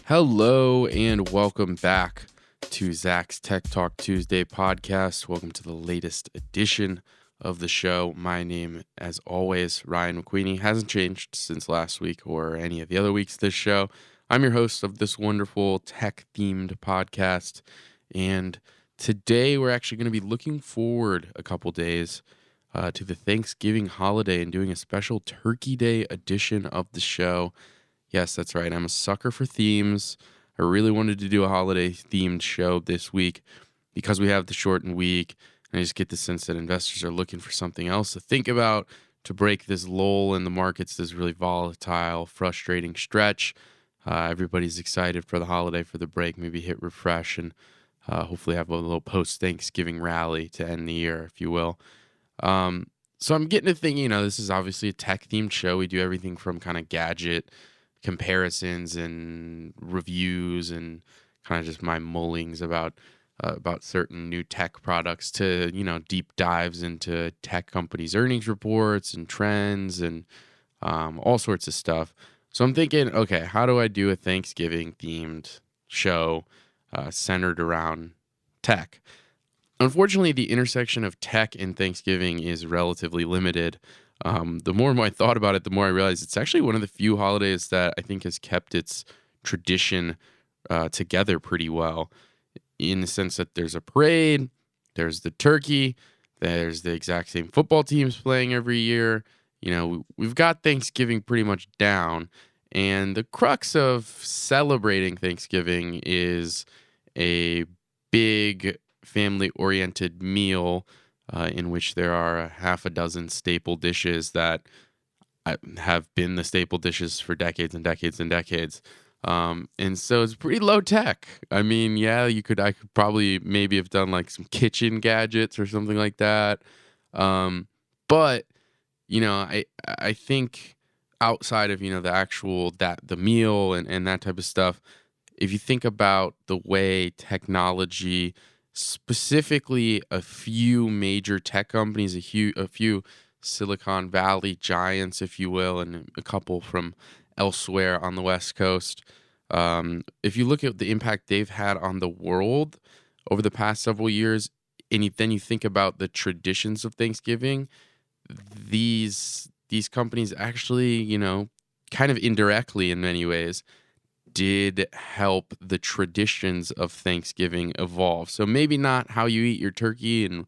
Hello and welcome back to Zach's Tech Talk Tuesday podcast. Welcome to the latest edition of the show. My name, as always, Ryan McQueeney, hasn't changed since last week or any of the other weeks this show. I'm your host of this wonderful tech-themed podcast, and today we're actually going to be looking forward a couple days to the Thanksgiving holiday and doing a special Turkey Day edition of the show. Yes, that's right. I'm a sucker for themes. I really wanted to do a holiday-themed show this week because we have the shortened week, and I just get the sense that investors are looking for something else to think about to break this lull in the markets, this really volatile, frustrating stretch. Everybody's excited for the holiday, for the break, maybe hit refresh, and hopefully have a little post-Thanksgiving rally to end the year, if you will. So I'm getting to thinking, this is obviously a tech-themed show. We do everything from kind of gadget comparisons and reviews and kind of just my mullings about certain new tech products to deep dives into tech companies' earnings reports and trends and all sorts of stuff. So I'm thinking, okay, how do I do a Thanksgiving themed show centered around tech? Unfortunately, the intersection of tech and Thanksgiving is relatively limited. The more I thought about it, the more I realized it's actually one of the few holidays that I think has kept its tradition together pretty well, in the sense that there's a parade, there's the turkey, there's the exact same football teams playing every year. We've got Thanksgiving pretty much down, and the crux of celebrating Thanksgiving is a big family-oriented meal in which there are a half a dozen staple dishes that have been the staple dishes for decades and decades and decades. And so it's pretty low tech. I mean, yeah, I could probably maybe have done like some kitchen gadgets or something like that. But I think outside of, the actual the meal and that type of stuff, if you think about the way technology, specifically a few major tech companies, a few Silicon Valley giants, if you will, and a couple from elsewhere on the West Coast. If you look at the impact they've had on the world over the past several years, and then you think about the traditions of Thanksgiving, these companies actually, kind of indirectly in many ways, did help the traditions of Thanksgiving evolve. So maybe not how you eat your turkey and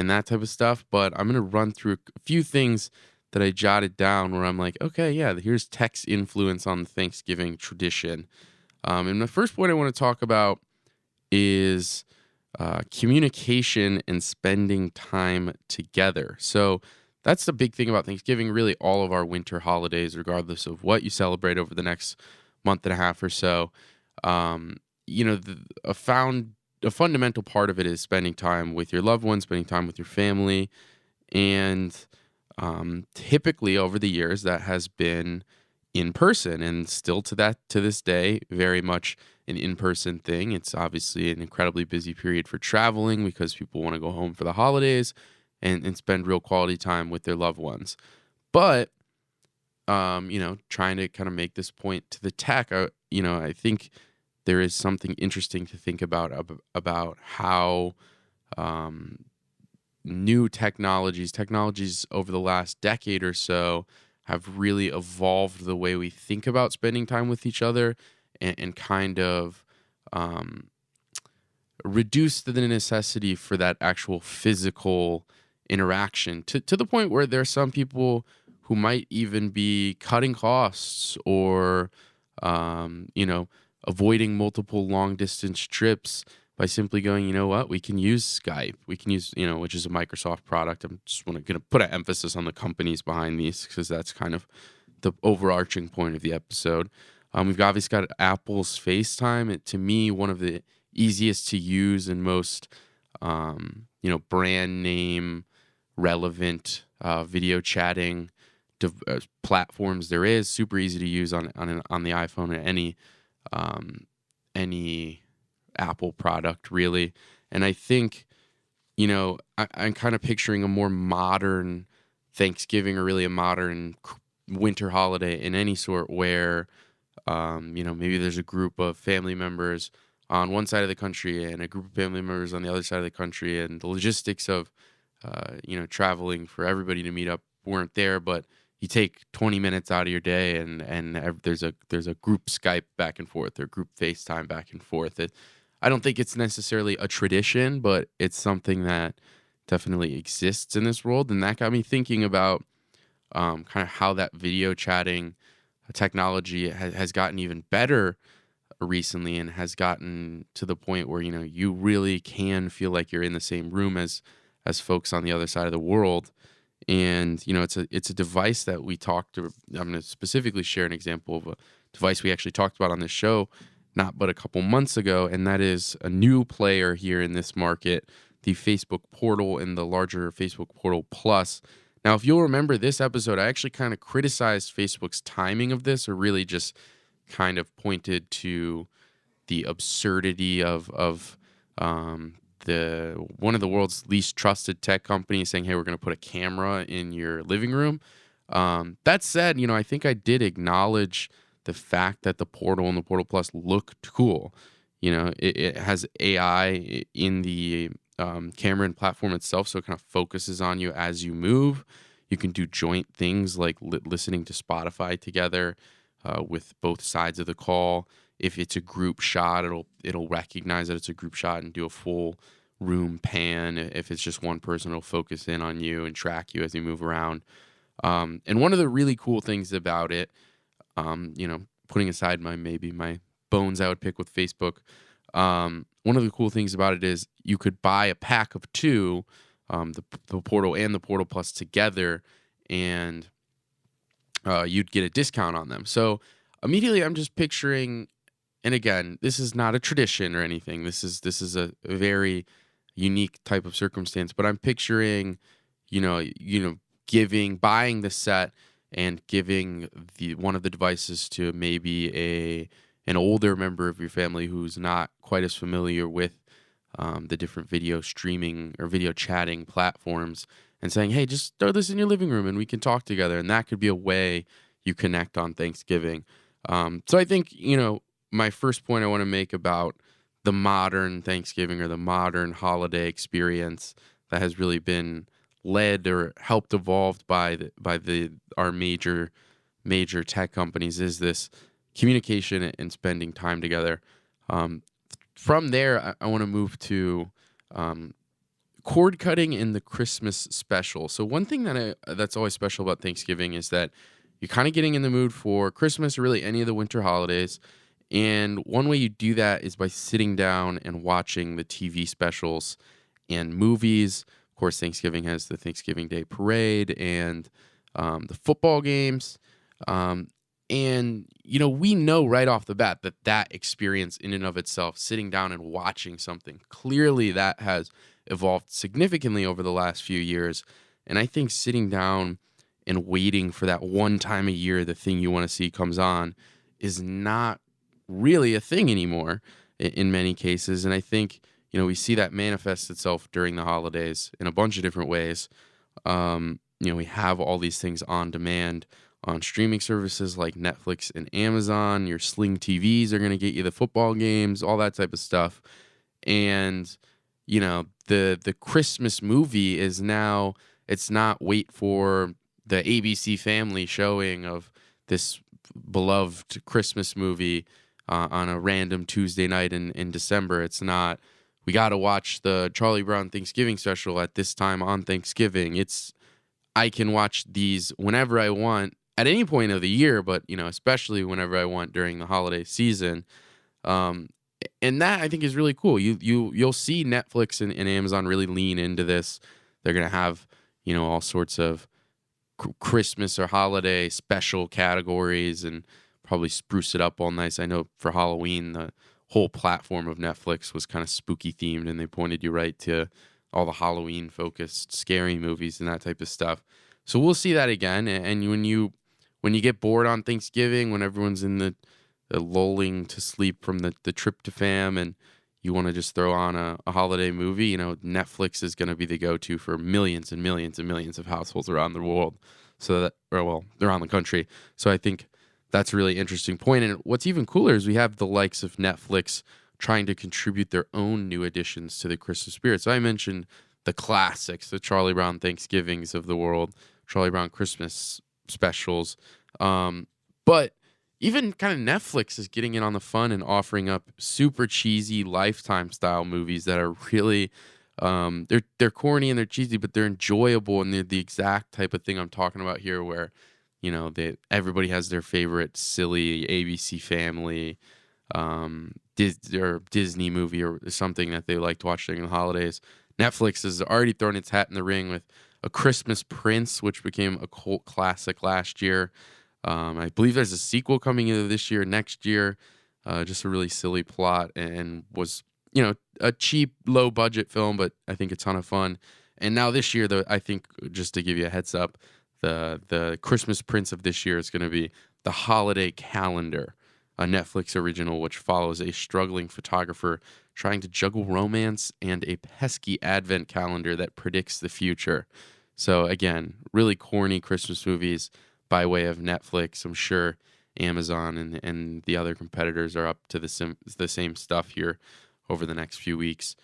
that type of stuff, but I'm going to run through a few things that I jotted down where I'm like, okay, yeah, here's tech's influence on the Thanksgiving tradition. And the first point I want to talk about is communication and spending time together. So that's the big thing about Thanksgiving, really all of our winter holidays, regardless of what you celebrate over the next month and a half or so. A fundamental part of it is spending time with your loved ones, spending time with your family. And typically over the years, that has been in person, and still to this day, very much an in-person thing. It's obviously an incredibly busy period for traveling because people want to go home for the holidays and spend real quality time with their loved ones. But trying to kind of make this point to the tech, I think there is something interesting to think about how new technologies over the last decade or so have really evolved the way we think about spending time with each other and kind of reduced the necessity for that actual physical interaction to the point where there are some people who might even be cutting costs or, avoiding multiple long distance trips by simply going, you know what, we can use Skype. We can use, which is a Microsoft product. I'm just going to put an emphasis on the companies behind these because that's kind of the overarching point of the episode. We've obviously got Apple's FaceTime. To me, one of the easiest to use and most, brand name relevant video chatting platforms there is. Super easy to use on the iPhone or any Apple product, really. And I think, I'm kind of picturing a more modern Thanksgiving, or really a modern winter holiday in any sort, where Maybe there's a group of family members on one side of the country and a group of family members on the other side of the country, and the logistics of traveling for everybody to meet up weren't there, but you take 20 minutes out of your day and there's a group Skype back and forth or group FaceTime back and forth. I don't think it's necessarily a tradition, but it's something that definitely exists in this world, and that got me thinking about kind of how that video chatting technology has gotten even better recently, and has gotten to the point where you really can feel like you're in the same room as folks on the other side of the world. And it's a device that we talked to. I'm going to specifically share an example of a device we actually talked about on this show not but a couple months ago, and that is a new player here in this market, the Facebook Portal and the larger Facebook Portal Plus. Now, if you'll remember this episode, I actually kind of criticized Facebook's timing of this, or really just kind of pointed to the absurdity of the one of the world's least trusted tech companies saying, "Hey, we're going to put a camera in your living room." That said, I think I did acknowledge the fact that the Portal and the Portal Plus looked cool. It has AI in the camera and platform itself, so it kind of focuses on you as you move. You can do joint things like listening to Spotify together with both sides of the call. If it's a group shot, it'll recognize that it's a group shot and do a full room pan. If it's just one person, it'll focus in on you and track you as you move around. And one of the really cool things about it, putting aside my bones I would pick with Facebook, one of the cool things about it is you could buy a pack of two, the Portal and the Portal Plus together, and you'd get a discount on them. So immediately I'm just picturing, and again, this is not a tradition or anything. This is a very unique type of circumstance, but I'm picturing, buying the set and giving one of the devices to maybe an older member of your family who's not quite as familiar with the different video streaming or video chatting platforms, and saying, "Hey, just throw this in your living room and we can talk together." And that could be a way you connect on Thanksgiving. So I think, my first point I want to make about the modern Thanksgiving or the modern holiday experience that has really been led or helped evolved by our major tech companies is this communication and spending time together. From there, I want to move to cord cutting in the Christmas special. So one thing that's always special about Thanksgiving is that you're kind of getting in the mood for Christmas or really any of the winter holidays. And one way you do that is by sitting down and watching the TV specials and movies. Of course, Thanksgiving has the Thanksgiving Day Parade and the football games. And, we know right off the bat that experience in and of itself, sitting down and watching something, clearly that has evolved significantly over the last few years. And I think sitting down and waiting for that one time a year, the thing you want to see comes on, is not really a thing anymore in many cases. And I think, we see that manifest itself during the holidays in a bunch of different ways. We have all these things on demand on streaming services like Netflix and Amazon. Your Sling TVs are going to get you the football games, all that type of stuff. And, the Christmas movie is now, it's not wait for the ABC Family showing of this beloved Christmas movie on a random Tuesday night in December. It's not, we got to watch the Charlie Brown Thanksgiving special at this time on Thanksgiving. It's, I can watch these whenever I want at any point of the year, but, especially whenever I want during the holiday season. And that I think is really cool. You'll see Netflix and Amazon really lean into this. They're going to have, all sorts of Christmas or holiday special categories and probably spruce it up all nice. I know for Halloween, the whole platform of Netflix was kind of spooky themed, and they pointed you right to all the Halloween focused scary movies and that type of stuff. So we'll see that again. And when you get bored on Thanksgiving, when everyone's in the lulling to sleep from the tryptophan, and you want to just throw on a holiday movie, Netflix is going to be the go-to for millions and millions and millions of households around the world. So that, or well, around the country. So I think that's a really interesting point. And what's even cooler is we have the likes of Netflix trying to contribute their own new additions to the Christmas spirit. So I mentioned the classics, the Charlie Brown Thanksgivings of the world, Charlie Brown Christmas specials. But even kind of Netflix is getting in on the fun and offering up super cheesy Lifetime style movies that are really they're corny and they're cheesy, but they're enjoyable and they're the exact type of thing I'm talking about here, where everybody has their favorite silly ABC Family, or Disney movie or something that they like to watch during the holidays. Netflix has already thrown its hat in the ring with A Christmas Prince, which became a cult classic last year. I believe there's a sequel coming either this year or next year. Just a really silly plot and was, a cheap, low budget film, but I think a ton of fun. And now this year, though, I think just to give you a heads up, the Christmas Prince of this year is going to be The Holiday Calendar, a Netflix original which follows a struggling photographer trying to juggle romance and a pesky advent calendar that predicts the future. So again, really corny Christmas movies by way of Netflix. I'm sure Amazon and the other competitors are up to the same stuff here over the next few weeks.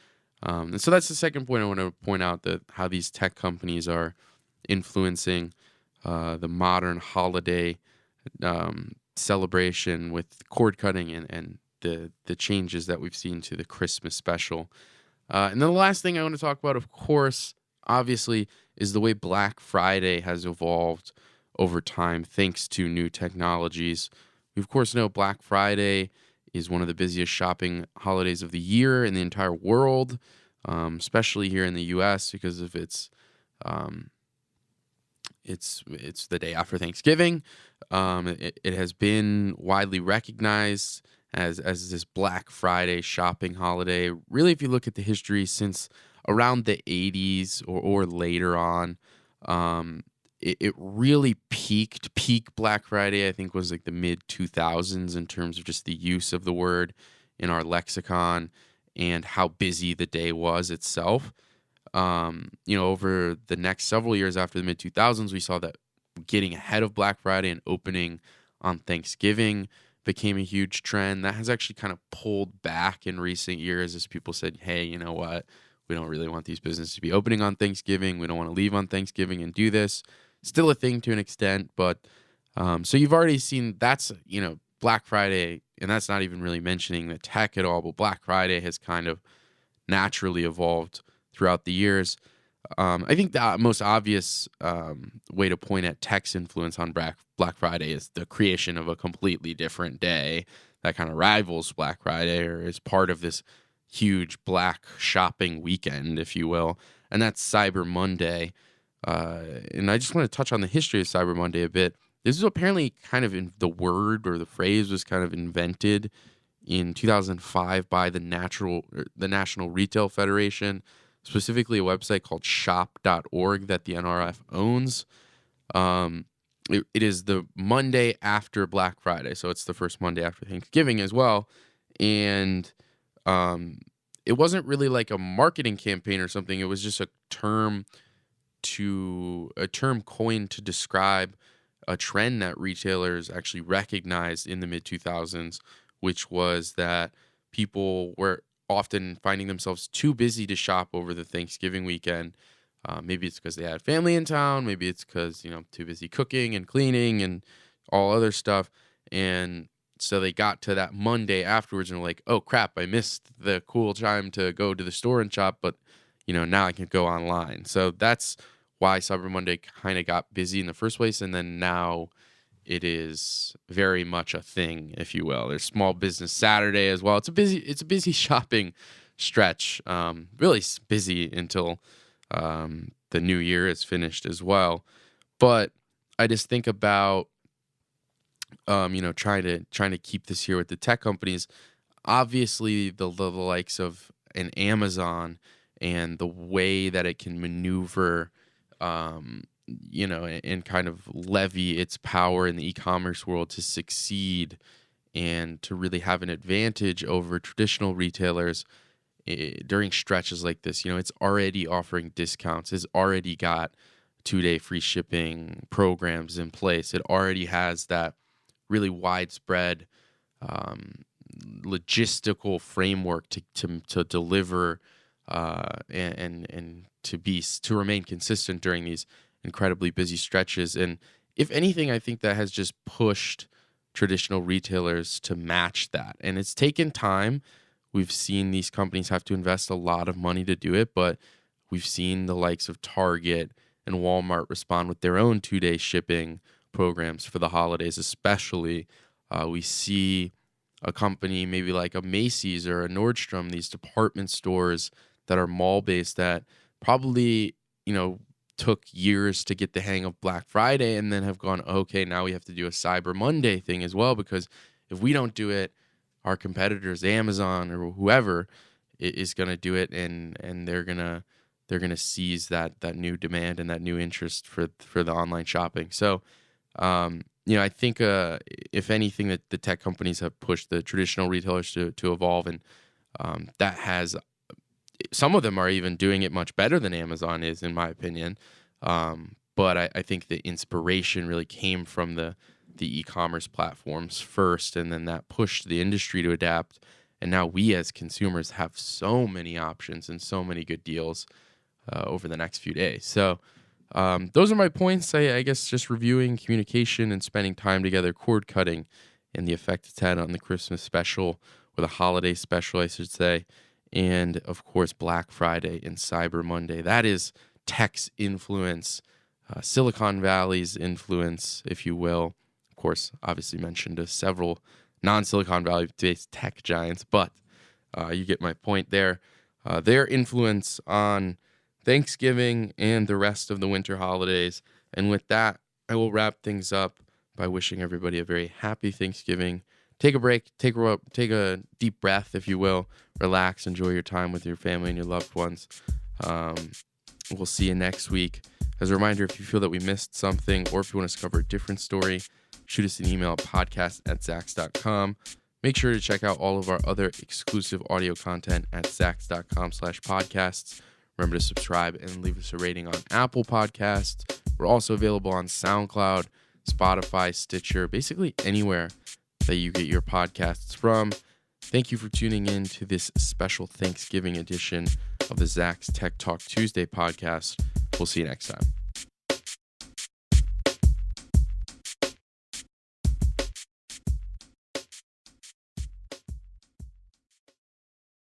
And so that's the second point I want to point out, that how these tech companies are influencing the modern holiday celebration with cord cutting and the changes that we've seen to the Christmas special. And then the last thing I want to talk about, of course, obviously, is the way Black Friday has evolved over time thanks to new technologies. We, of course, know Black Friday is one of the busiest shopping holidays of the year in the entire world, especially here in the U.S. because of it's the day after Thanksgiving. It has been widely recognized as this Black Friday shopping holiday. Really, if you look at the history since around the 80s or later on, it really peaked. Peak Black Friday, I think, was like the mid 2000s in terms of just the use of the word in our lexicon and how busy the day was itself. Over the next several years after the mid 2000s, we saw that getting ahead of Black Friday and opening on Thanksgiving became a huge trend. That has actually kind of pulled back in recent years as people said, hey, you know what? We don't really want these businesses to be opening on Thanksgiving. We don't want to leave on Thanksgiving and do this. Still a thing to an extent, but so you've already seen that's, Black Friday, and that's not even really mentioning the tech at all, but Black Friday has kind of naturally evolved throughout the years. I think the most obvious way to point at tech's influence on Black Friday is the creation of a completely different day that kind of rivals Black Friday or is part of this huge black shopping weekend, if you will, and that's Cyber Monday. And I just want to touch on the history of Cyber Monday a bit. This is apparently kind of the word or the phrase was kind of invented in 2005 by the National Retail Federation, specifically a website called shop.org that the NRF owns. It is the Monday after Black Friday, so it's the first Monday after Thanksgiving as well. And it wasn't really like a marketing campaign or something. It was just a term coined to describe a trend that retailers actually recognized in the mid 2000s, which was that people were often finding themselves too busy to shop over the Thanksgiving weekend. Maybe it's because they had family in town. Maybe it's because, too busy cooking and cleaning and all other stuff. And so they got to that Monday afterwards and were like, oh, crap, I missed the cool time to go to the store and shop, but, now I can go online. So that's why Cyber Monday kind of got busy in the first place. And then now it is very much a thing, if you will. There's Small Business Saturday as well. It's a busy shopping stretch. Really busy until the new year is finished as well. But I just think about trying to keep this here with the tech companies. Obviously, the likes of an Amazon and the way that it can maneuver, and kind of levy its power in the e-commerce world to succeed and to really have an advantage over traditional retailers during stretches like this. It's already offering discounts. It's already got 2-day free shipping programs in place. It already has that really widespread logistical framework to deliver and to remain consistent during these incredibly busy stretches. And if anything, I think that has just pushed traditional retailers to match that. And it's taken time. We've seen these companies have to invest a lot of money to do it, but we've seen the likes of Target and Walmart respond with their own 2-day shipping programs for the holidays, especially. We see a company maybe like a Macy's or a Nordstrom, these department stores that are mall-based that probably, took years to get the hang of Black Friday and then have gone, okay, now we have to do a Cyber Monday thing as well, because if we don't do it, our competitors, Amazon or whoever, is going to do it, and they're gonna seize that new demand and that new interest for the online shopping. So, I think if anything, that the tech companies have pushed the traditional retailers to evolve, and that has. Some of them are even doing it much better than Amazon is, in my opinion. But I think the inspiration really came from the e-commerce platforms first, and then that pushed the industry to adapt. And now we as consumers have so many options and so many good deals over the next few days. So those are my points. I guess just reviewing communication and spending time together, cord cutting, and the effect it's had on the Christmas special, or the holiday special, I should say. And, of course, Black Friday and Cyber Monday. That is tech's influence, Silicon Valley's influence, if you will. Of course, obviously mentioned several non-Silicon Valley-based tech giants, but you get my point there. Their influence on Thanksgiving and the rest of the winter holidays. And with that, I will wrap things up by wishing everybody a very happy Thanksgiving. Take a break, take a deep breath, if you will. Relax, enjoy your time with your family and your loved ones. We'll see you next week. As a reminder, if you feel that we missed something, or if you want us to cover a different story, shoot us an email at podcast@zax.com. Make sure to check out all of our other exclusive audio content at zax.com/podcasts. Remember to subscribe and leave us a rating on Apple Podcasts. We're also available on SoundCloud, Spotify, Stitcher, basically anywhere that you get your podcasts from. Thank you for tuning in to this special Thanksgiving edition of the Zach's Tech Talk Tuesday podcast. We'll see you next time.